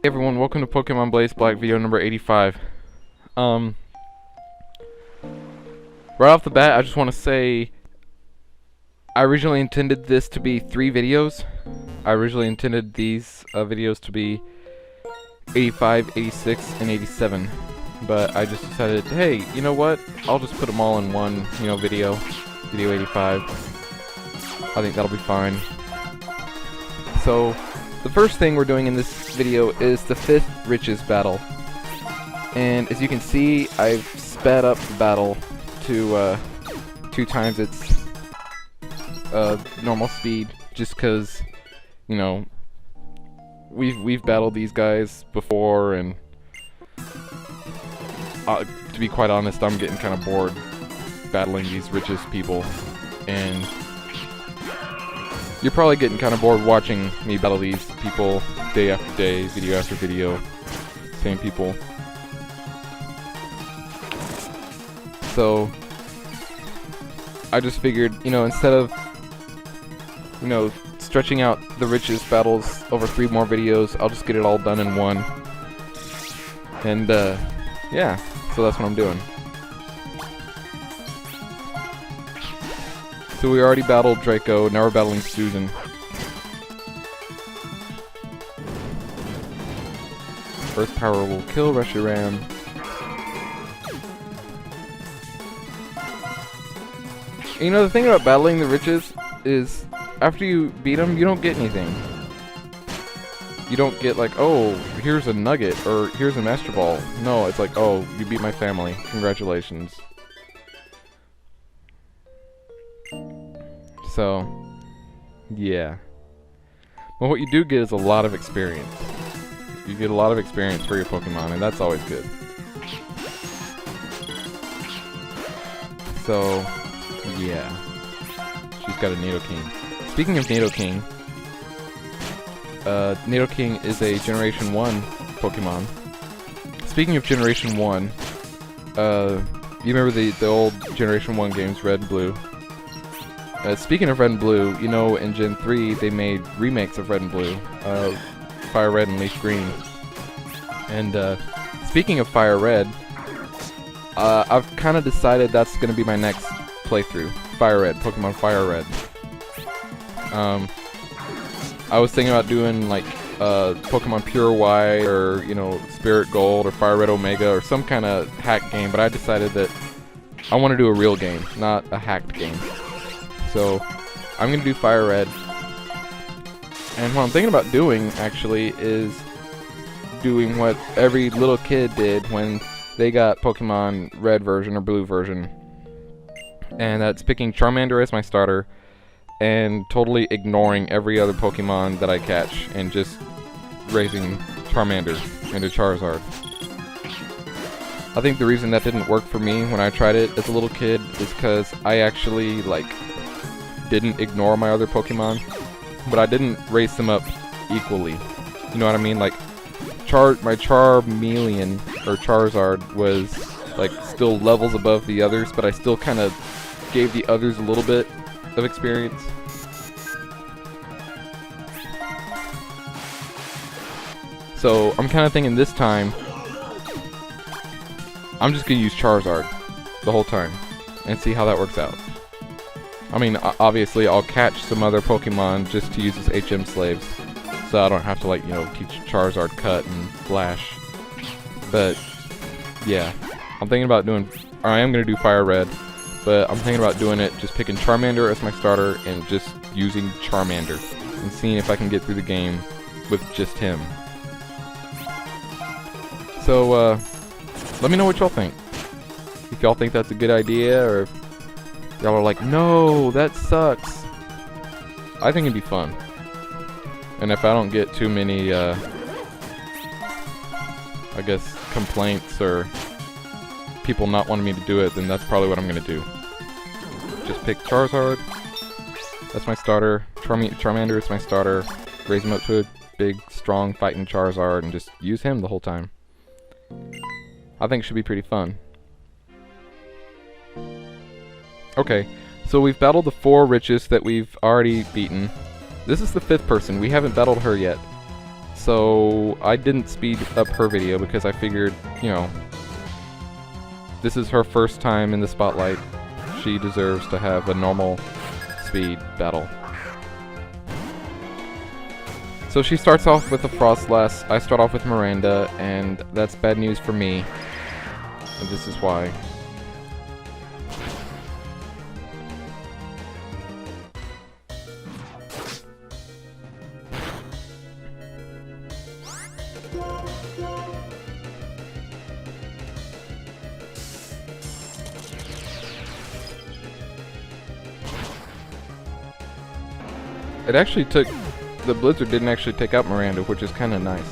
Hey everyone, welcome to Pokemon Blaze Black video number 85. Right off the bat, I just want to say I originally intended this to be 3 videos. I originally intended these videos to be 85, 86, and 87. But I just decided, hey, you know what? I'll just put them all in one, video 85. I think that'll be fine. So, the first thing we're doing in this video is the 5th Riches battle. And as you can see, I've sped up the battle to 2 times its normal speed, just because, we've battled these guys before, and to be quite honest, I'm getting kind of bored battling these Riches people, and you're probably getting kind of bored watching me battle these people day after day, video after video, same people. So I just figured, instead of, stretching out the Riches battles over 3 more videos, I'll just get it all done in one. And, yeah, so that's what I'm doing. So we already battled Draco, now we're battling Susan. Earth Power will kill Reshiram. The thing about battling the Riches is, after you beat them, you don't get anything. You don't get like, oh, here's a nugget, or here's a Master Ball. No, it's like, oh, you beat my family. Congratulations. So, yeah. But what you do get is a lot of experience. You get a lot of experience for your Pokemon, and that's always good. So, yeah. She's got a Nidoking. Speaking of Nidoking, Nidoking is a Generation 1 Pokemon. Speaking of Generation 1, you remember the old Generation 1 games, Red and Blue? Speaking of Red and Blue, in Gen 3 they made remakes of Red and Blue, Fire Red and Leaf Green. And speaking of Fire Red, I've kind of decided that's going to be my next playthrough. Fire Red, Pokemon Fire Red. I was thinking about doing like Pokemon Pure White, or Spirit Gold, or Fire Red Omega, or some kind of hack game, but I decided that I want to do a real game, not a hacked game. So, I'm going to do Fire Red. And what I'm thinking about doing, actually, is doing what every little kid did when they got Pokemon Red version or Blue version. And that's picking Charmander as my starter, and totally ignoring every other Pokemon that I catch, and just raising Charmander into Charizard. I think the reason that didn't work for me when I tried it as a little kid is because I actually, didn't ignore my other Pokemon, but I didn't race them up equally. You know what I mean? Like, my Charmeleon, or Charizard, was, still levels above the others, but I still kind of gave the others a little bit of experience. So, I'm kind of thinking this time, I'm just going to use Charizard the whole time, and see how that works out. I mean, obviously, I'll catch some other Pokemon just to use as HM slaves, so I don't have to, teach Charizard Cut and Flash. But, yeah, I'm thinking about I am going to do Fire Red, but I'm thinking about doing it, just picking Charmander as my starter, and just using Charmander, and seeing if I can get through the game with just him. So, let me know what y'all think. If y'all think that's a good idea, or if y'all are like, no, that sucks. I think it'd be fun. And if I don't get too many, I guess, complaints or people not wanting me to do it, then that's probably what I'm going to do. Just pick Charizard. That's my starter. Charmander is my starter. Raise him up to a big, strong, fighting Charizard, and just use him the whole time. I think it should be pretty fun. Okay, so we've battled the 4 Riches that we've already beaten. This is the 5th person. We haven't battled her yet. So I didn't speed up her video because I figured, you know, this is her first time in the spotlight. She deserves to have a normal speed battle. So she starts off with a Frostlass, I start off with Miranda, and that's bad news for me. And this is why. It actually took... The Blizzard didn't actually take out Miranda, which is kind of nice.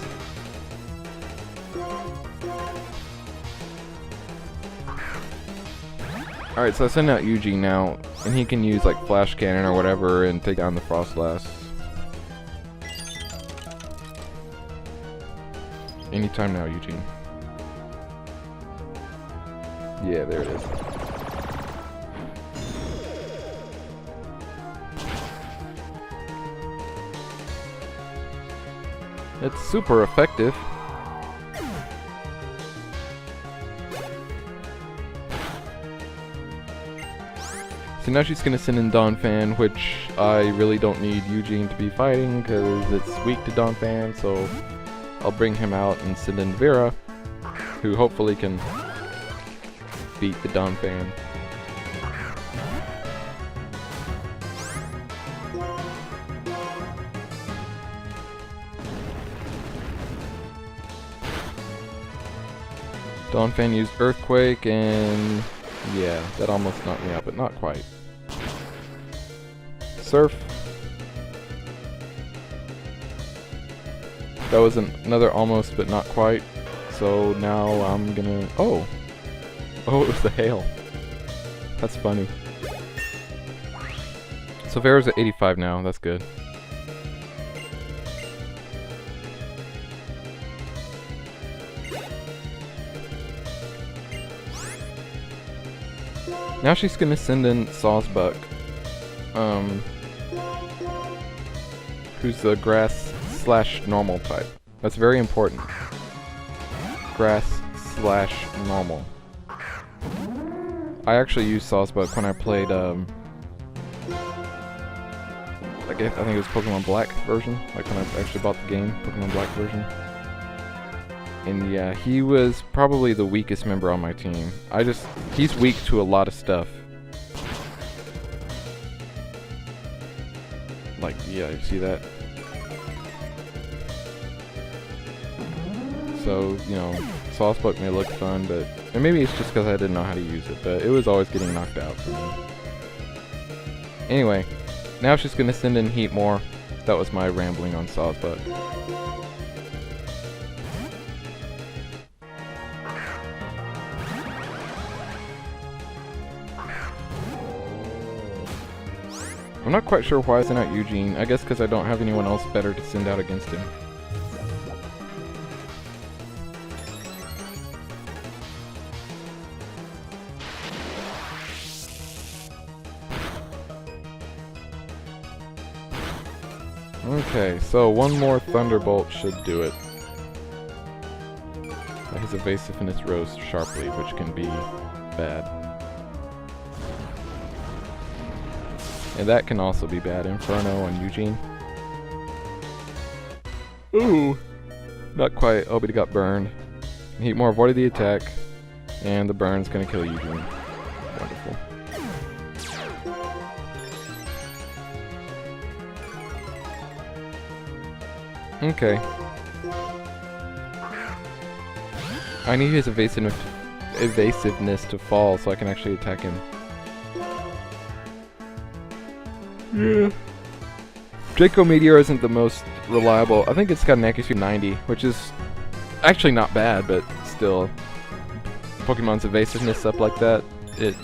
Alright, so I send out Eugene now, and he can use like Flash Cannon or whatever and take down the Frostlass. Anytime now, Eugene. Yeah, there it is. It's super effective. So now she's gonna send in Donphan, which I really don't need Eugene to be fighting because it's weak to Donphan, so I'll bring him out and send in Vera, who hopefully can beat the Donphan. Donphan used Earthquake, and yeah, that almost knocked me out, but not quite. Surf. That was another almost, but not quite. So now I'm gonna... Oh! Oh, it was the hail. That's funny. So Vera's at 85 now, that's good. Now she's gonna send in Sawsbuck, who's the grass / normal type. That's very important. Grass / normal. I actually used Sawsbuck when I played, I think it was Pokemon Black version, like when I actually bought the game, Pokemon Black version. And yeah, he was probably the weakest member on my team. He's weak to a lot of stuff. Like, yeah, you see that? So, you know, Sawsbuck may look fun, but... And maybe it's just because I didn't know how to use it, but it was always getting knocked out for me. Anyway, now she's gonna send in Heatmore. That was my rambling on Sawsbuck. I'm not quite sure why I sent out Eugene. I guess because I don't have anyone else better to send out against him. Okay, so one more Thunderbolt should do it. His evasiveness rose sharply, which can be bad. And that can also be bad. Inferno on Eugene. Ooh! Not quite. Oh, but he got burned. Heatmore avoided the attack. And the burn's gonna kill Eugene. Wonderful. Okay. I need his evasiveness to fall so I can actually attack him. Yeah. Draco Meteor isn't the most reliable. I think it's got an accuracy of 90, which is actually not bad, but still. Pokemon's evasiveness up like that, it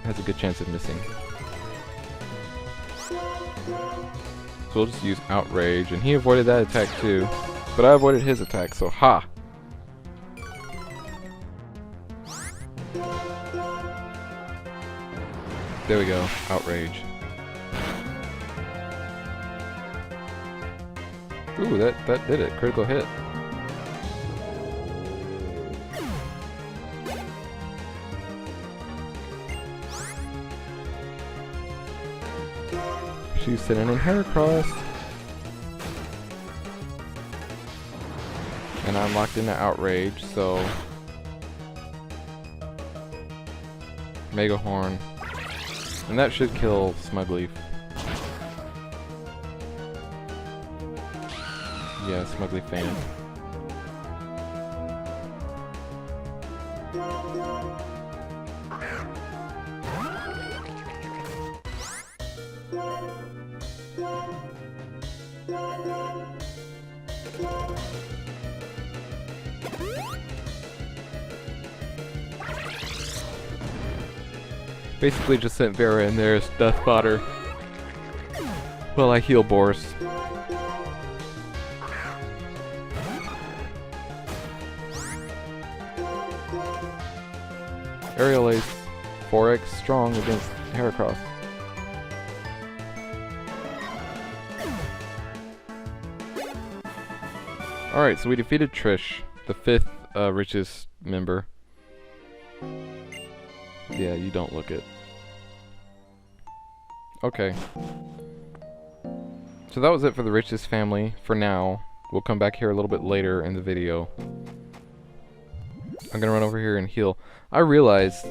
has a good chance of missing. So we'll just use Outrage, and he avoided that attack too. But I avoided his attack, so ha! There we go, Outrage. Ooh, that did it. Critical hit. She's sitting in Heracross. And I'm locked into Outrage, so Mega Horn. And that should kill Smugleaf. Yeah, Smugleaf fan. Basically just sent Vera in there as death fodder. Well, I heal Boris. Aerial Ace, 4x strong against Heracross. Alright, so we defeated Trish, the 5th richest member. Yeah, you don't look it. Okay. So that was it for the richest family for now. We'll come back here a little bit later in the video. I'm gonna run over here and heal. I realized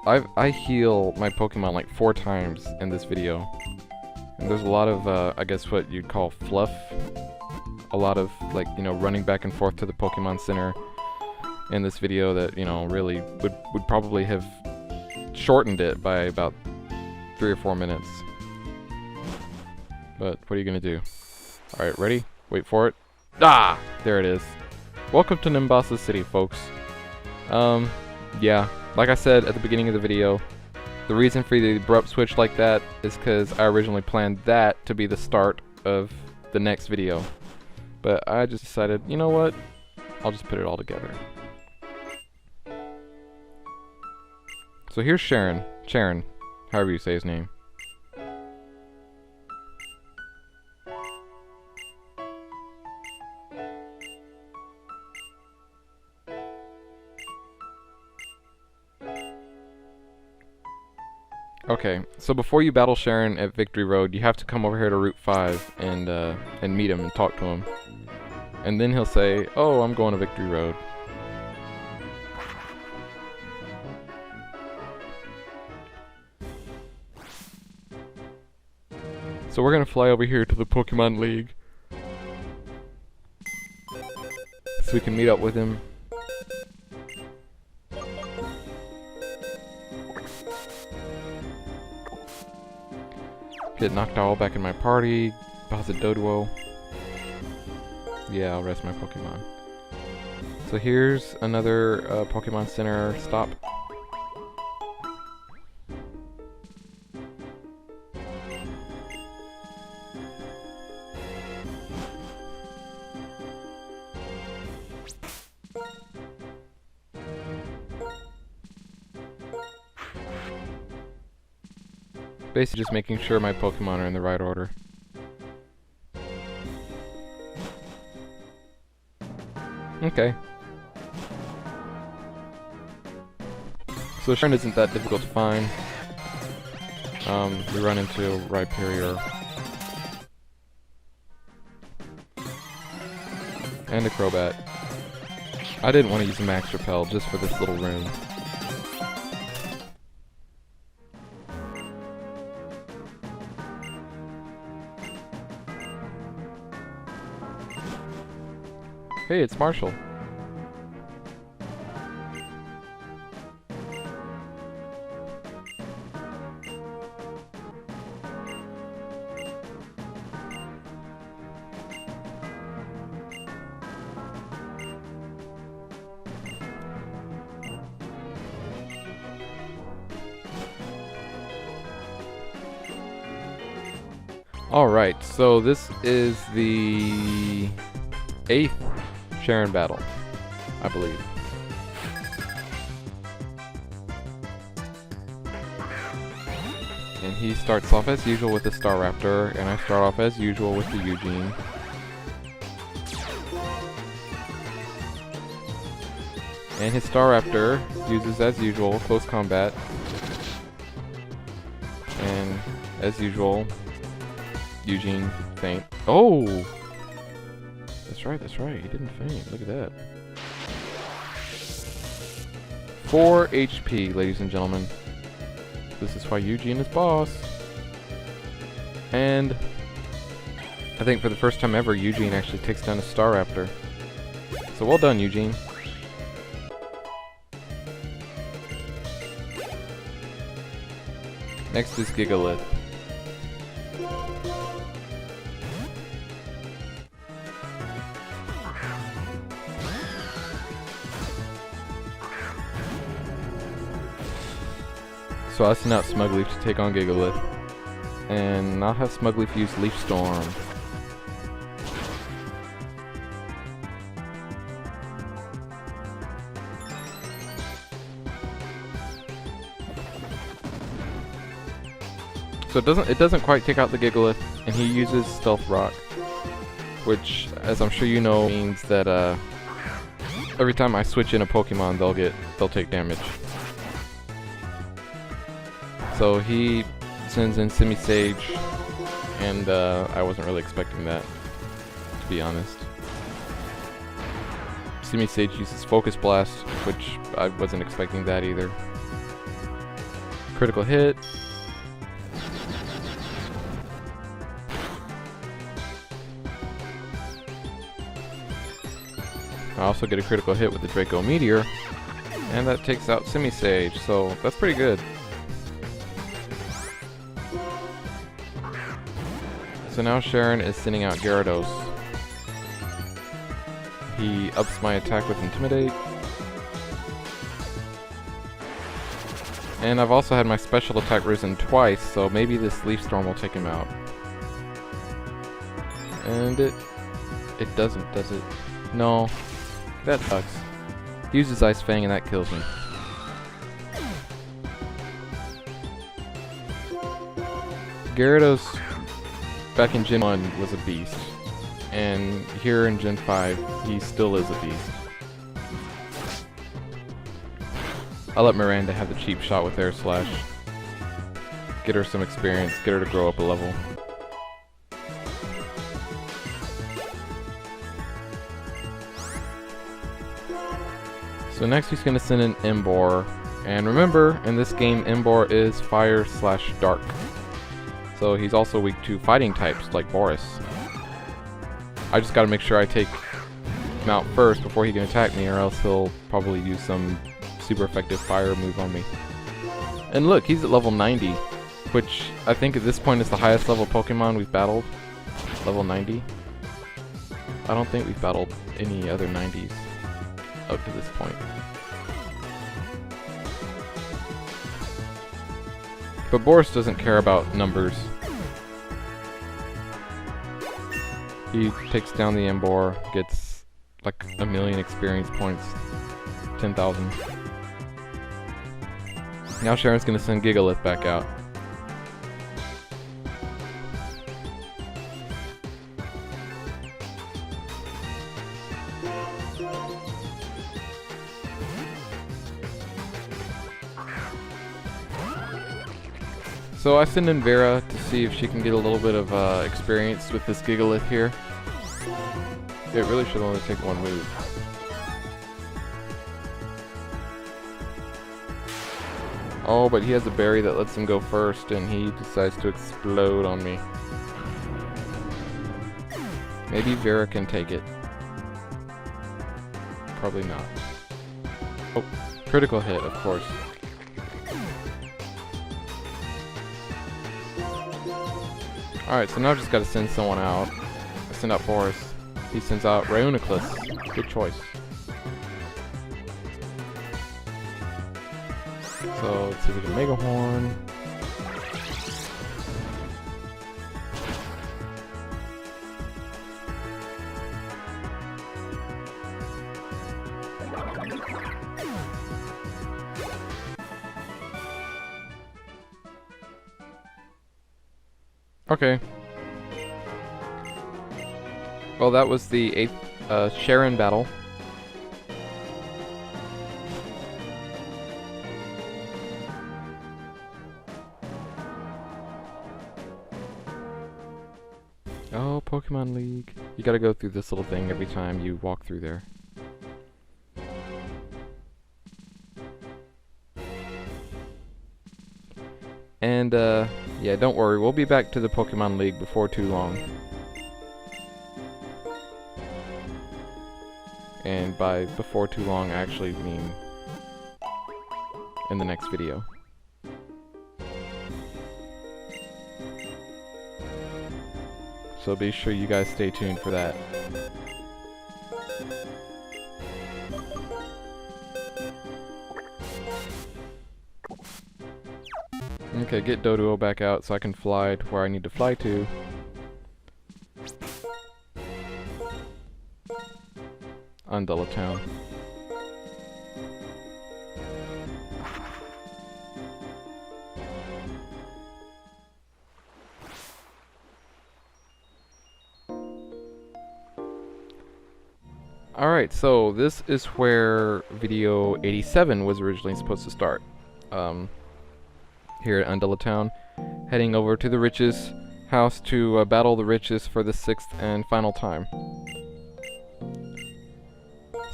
I heal my Pokemon like 4 times in this video. And there's a lot of, I guess what you'd call fluff. A lot of, like, you know, running back and forth to the Pokemon Center in this video that, you know, really would probably have shortened it by about 3 or 4 minutes. But what are you gonna do? Alright, ready? Wait for it. Ah! There it is. Welcome to Nimbasa City, folks. Yeah, like I said at the beginning of the video, the reason for the abrupt switch like that is because I originally planned that to be the start of the next video. But I just decided, you know what? I'll just put it all together. So here's Cheren. Cheren, however you say his name. Okay, so before you battle Cheren at Victory Road, you have to come over here to Route 5 and meet him and talk to him. And then he'll say, "Oh, I'm going to Victory Road." So we're gonna fly over here to the Pokemon League so we can meet up with him. Get Noctowl back in my party. Deposit Doduo. Yeah, I'll rest my Pokemon. So here's another Pokemon Center stop. Basically just making sure my Pokemon are in the right order. Okay. So Cheren isn't that difficult to find. We run into Rhyperior. And a Crobat. I didn't want to use a Max Repel just for this little room. Hey, it's Marshall. Alright, so this is the 8th Cheren battle, I believe. And he starts off as usual with the Staraptor, and I start off as usual with the Eugene. And his Staraptor uses, as usual, close combat. And, as usual, Eugene faint. Oh! That's right, that's right. He didn't faint. Look at that. 4 HP, ladies and gentlemen. This is why Eugene is boss. And I think for the first time ever, Eugene actually takes down a Staraptor. So well done, Eugene. Next is Gigalith. So I'll send out Smugleaf to take on Gigalith. And I'll have Smugleaf use Leaf Storm. So it doesn't quite take out the Gigalith, and he uses Stealth Rock, which, as I'm sure you know, means that every time I switch in a Pokemon, they'll take damage. So he sends in Simisage, and I wasn't really expecting that, to be honest. Simisage uses Focus Blast, which I wasn't expecting that either. Critical hit. I also get a critical hit with the Draco Meteor, and that takes out Simisage, so that's pretty good. So now Cheren is sending out Gyarados. He ups my attack with Intimidate. And I've also had my special attack risen twice, so maybe this Leaf Storm will take him out. And it doesn't, does it? No. That sucks. He uses Ice Fang and that kills me. Gyarados back in Gen 1 was a beast. And here in Gen 5, he still is a beast. I'll let Miranda have the cheap shot with Air Slash. Get her some experience, get her to grow up a level. So next he's going to send in Emboar. And remember, in this game, Emboar is Fire/Dark. So he's also weak to fighting types, like Boris. I just gotta make sure I take him out first before he can attack me, or else he'll probably use some super effective fire move on me. And look, he's at level 90, which I think at this point is the highest level Pokemon we've battled. Level 90. I don't think we've battled any other 90s up to this point. But Boris doesn't care about numbers. He takes down the Emboar, gets like 1,000,000 experience points. 10,000. Now Cheren's gonna send Gigalith back out. So I send in Vera to see if she can get a little bit of experience with this Gigalith here. It really should only take one move. Oh, but he has a berry that lets him go first, and he decides to explode on me. Maybe Vera can take it. Probably not. Oh, critical hit, of course. Alright, so now I've just got to send someone out. I send out Boris. He sends out Reuniclus. Good choice. So let's see if we can Mega Horn. Okay. Well, that was the 8th Cheren battle. Pokemon League. You gotta go through this little thing every time you walk through there. And, yeah, don't worry, we'll be back to the Pokemon League before too long. And by before too long, I actually mean in the next video. So be sure you guys stay tuned for that. Okay, get Doduo back out so I can fly to where I need to fly to. Undella Town. Alright, so this is where video 87 was originally supposed to start. Here at Undella Town, heading over to the Riches house to battle the Riches for the 6th and final time.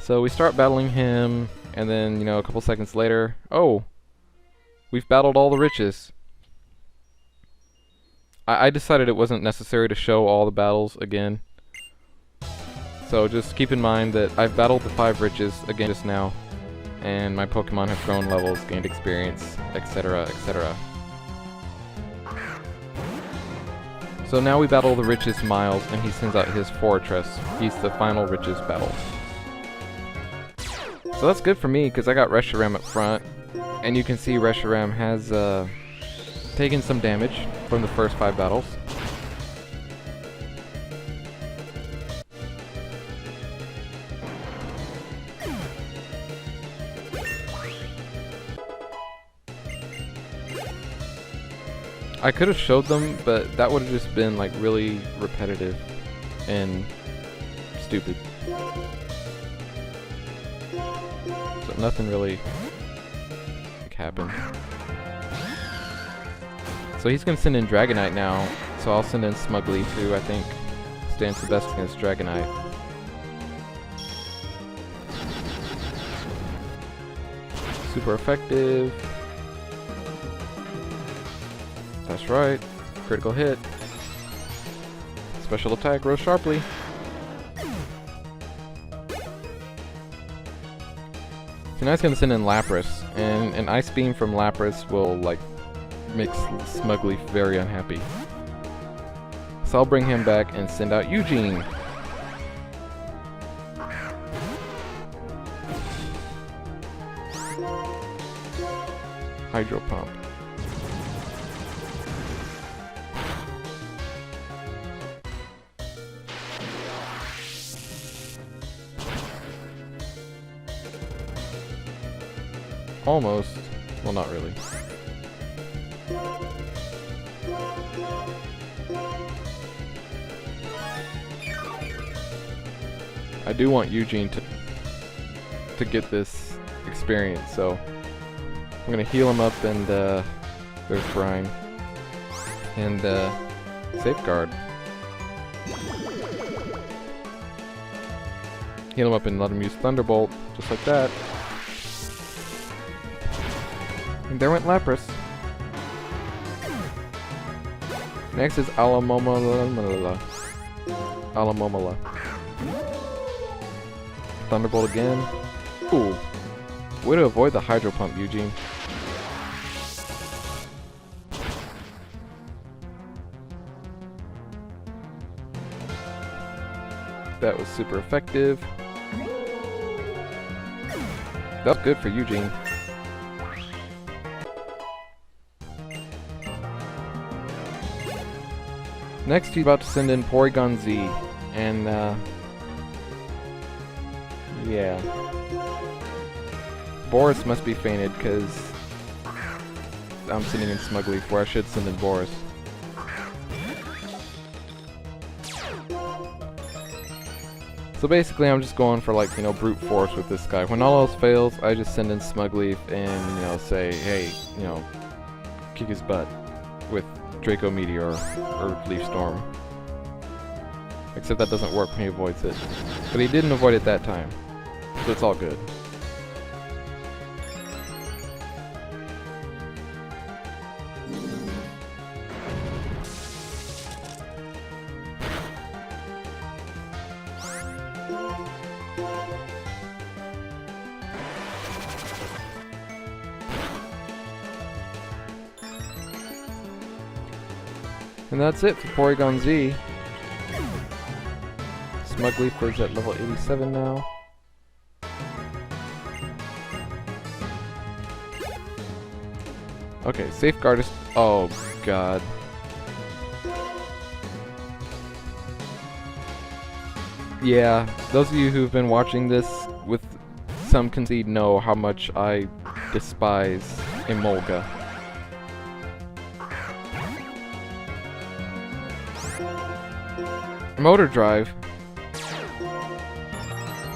So we start battling him, and then, you know, a couple seconds later, oh! We've battled all the Riches. I decided it wasn't necessary to show all the battles again. So just keep in mind that I've battled the 5 Riches again just now, and my Pokemon have grown levels, gained experience, etc., etc. So now we battle the Riches Miles, and he sends out his Fortress. He's the final Riches battle. So that's good for me, because I got Reshiram up front, and you can see Reshiram has taken some damage from the first 5 battles. I could have showed them, but that would have just been like really repetitive and stupid. So nothing really happened. So he's gonna send in Dragonite now, so I'll send in Smugleaf, who I think stands the best against Dragonite. Super effective. That's right. Critical hit. Special attack, grows sharply. So now it's gonna send in Lapras, and an Ice Beam from Lapras will, like, make Smugleaf very unhappy. So I'll bring him back and send out Eugene. Hydro Pump. Almost. Well, not really. I do want Eugene to get this experience, so I'm gonna heal him up, and there's Brine and Safeguard. Heal him up and let him use Thunderbolt, just like that. And there went Lapras. Next is Alamomala. Thunderbolt again. Ooh. Way to avoid the Hydro Pump, Eugene. That was super effective. That was good for Eugene. Next, he's about to send in Porygon Z, and yeah. Boris must be fainted, because I'm sending in Smugleaf where I should send in Boris. So basically, I'm just going for, like, you know, brute force with this guy. When all else fails, I just send in Smugleaf and, you know, say, hey, you know, kick his butt with Draco Meteor or Leaf Storm. Except that doesn't work when he avoids it. But he didn't avoid it that time. So it's all good. And that's it for Porygon Z. Smugleaf is at level 87 now. Okay, Safeguard is... oh, God. Yeah, those of you who've been watching this with some concede know how much I despise Emolga. Motor Drive?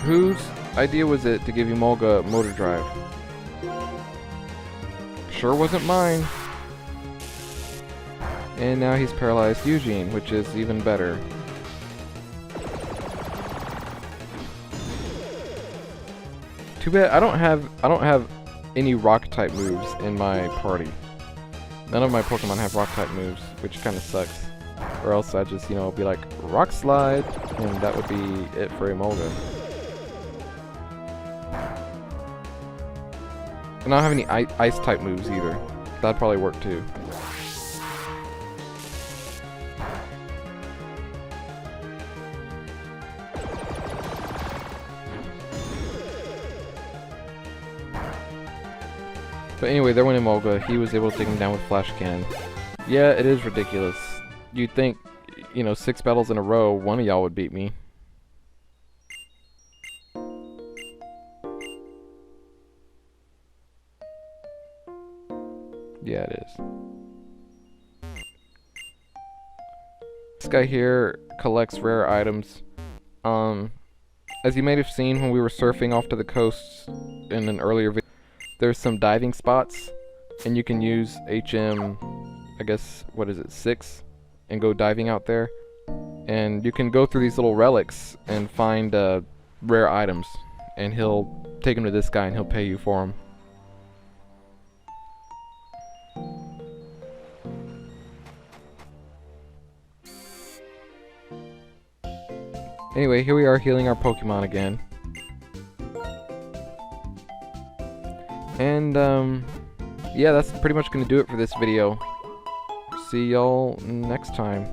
Whose idea was it to give Emolga Motor Drive? Sure wasn't mine. And now he's paralyzed Eugene, which is even better. Too bad I don't have any rock type moves in my party. None of my Pokemon have rock type moves, which kind of sucks. Or else I'd just, you know, be like, Rock Slide, and that would be it for Emolga. And I don't have any ice type moves either. That'd probably work too. But anyway, there went Emolga. He was able to take him down with Flash Cannon. Yeah, it is ridiculous. You'd think, you know, 6 battles in a row, one of y'all would beat me. Yeah, it is. This guy here collects rare items. As you may have seen when we were surfing off to the coast in an earlier video, there's some diving spots, and you can use HM, I guess, what is it, 6, and go diving out there. And you can go through these little relics and find rare items, and he'll take them to this guy and he'll pay you for them. Anyway, here we are healing our Pokemon again. And, yeah, that's pretty much going to do it for this video. See y'all next time.